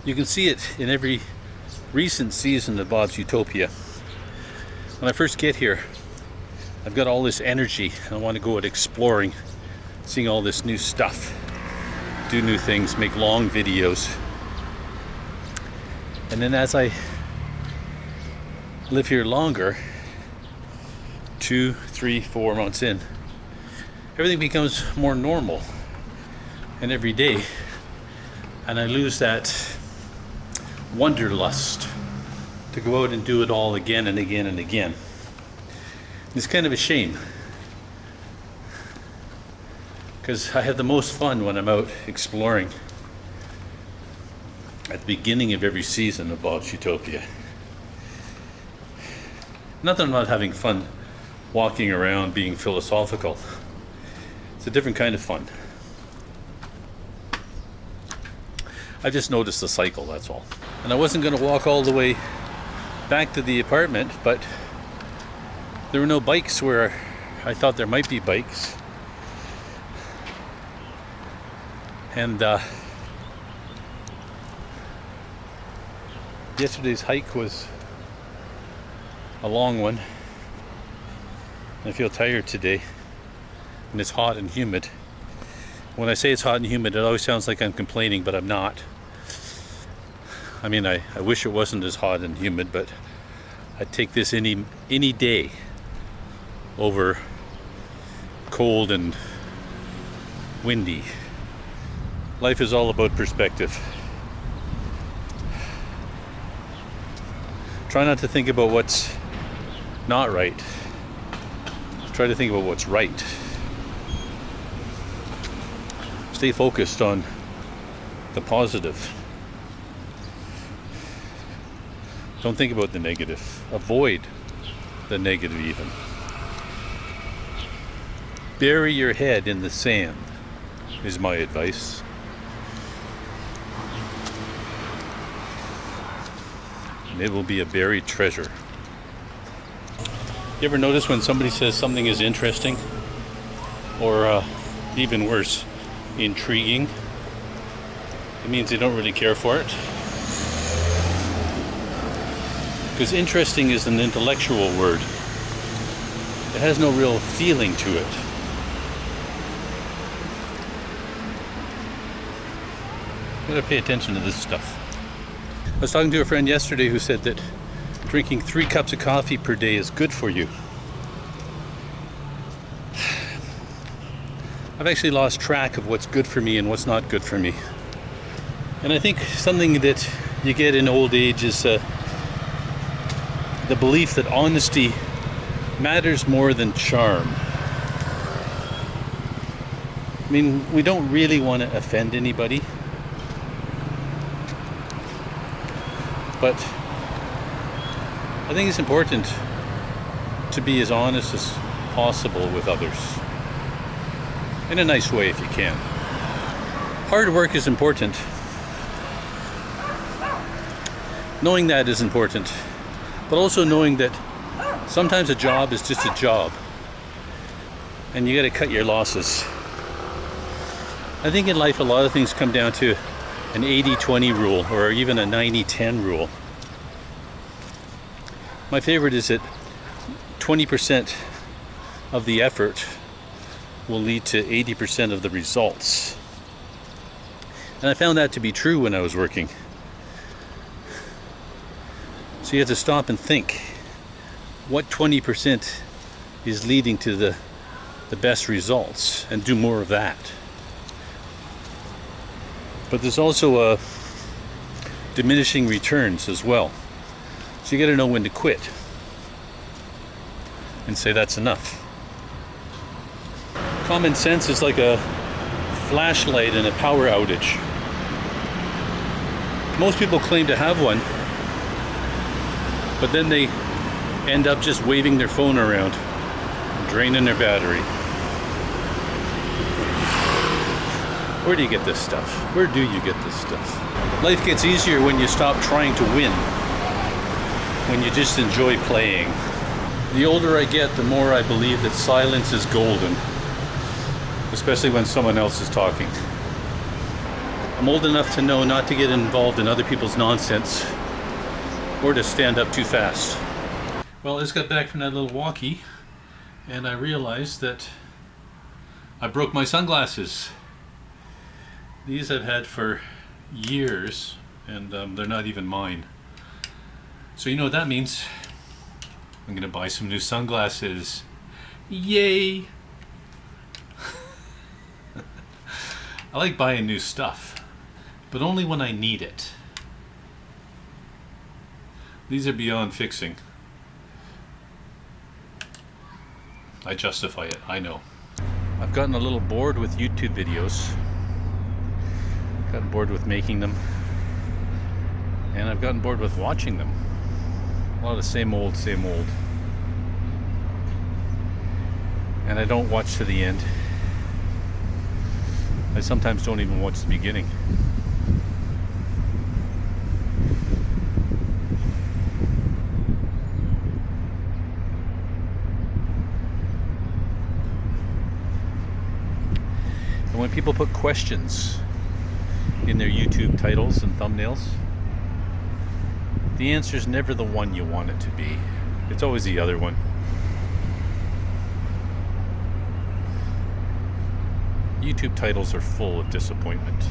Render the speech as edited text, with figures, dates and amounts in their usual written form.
You can see it in every recent season of Bob's Utopia. When I first get here, I've got all this energy and I want to go out exploring, seeing all this new stuff, do new things, make long videos. And then as I live here longer, 2, 3, 4 months in, everything becomes more normal and every day, and I lose that wanderlust to go out and do it all again and again and again. It's kind of a shame, because I have the most fun when I'm out exploring at the beginning of every season of Bob's Utopia. Not that I'm not having fun walking around being philosophical. It's a different kind of fun. I just noticed the cycle, that's all. And I wasn't going to walk all the way back to the apartment, but there were no bikes where I thought there might be bikes. And yesterday's hike was a long one. I feel tired today, and it's hot and humid. When I say it's hot and humid, it always sounds like I'm complaining, but I'm not. I mean, I wish it wasn't as hot and humid, but I'd take this any day over cold and windy. Life is all about perspective. Try not to think about what's not right. Try to think about what's right. Stay focused on the positive. Don't think about the negative. Avoid the negative even. Bury your head in the sand is my advice. And it will be a buried treasure. You ever notice when somebody says something is interesting, or even worse, intriguing? It means they don't really care for it. Because interesting is an intellectual word. It has no real feeling to it. You gotta pay attention to this stuff. I was talking to a friend yesterday who said that drinking 3 cups of coffee per day is good for you. I've actually lost track of what's good for me and what's not good for me. And I think something that you get in old age is the belief that honesty matters more than charm. I mean, we don't really want to offend anybody, but I think it's important to be as honest as possible with others, in a nice way if you can. Hard work is important. Knowing that is important, but also knowing that sometimes a job is just a job, and you got to cut your losses. I think in life a lot of things come down to an 80-20 rule, or even a 90-10 rule. My favorite is that 20% of the effort will lead to 80% of the results. And I found that to be true when I was working. So you have to stop and think, what 20% is leading to the best results, and do more of that. But there's also diminishing returns as well. So you got to know when to quit and say that's enough. Common sense is like a flashlight in a power outage. Most people claim to have one, but then they end up just waving their phone around, draining their battery. Where do you get this stuff? Where do you get this stuff? Life gets easier when you stop trying to win, when you just enjoy playing. The older I get, the more I believe that silence is golden, especially when someone else is talking. I'm old enough to know not to get involved in other people's nonsense or to stand up too fast. Well, I just got back from that little walkie and I realized that I broke my sunglasses. These I've had for years and they're not even mine. So you know what that means? I'm gonna buy some new sunglasses. Yay! I like buying new stuff, but only when I need it. These are beyond fixing. I justify it, I know. I've gotten a little bored with YouTube videos. Gotten bored with making them. And I've gotten bored with watching them. A lot of same old, same old. And I don't watch to the end. I sometimes don't even watch the beginning. And when people put questions in their YouTube titles and thumbnails, the answer is never the one you want it to be. It's always the other one. YouTube titles are full of disappointment.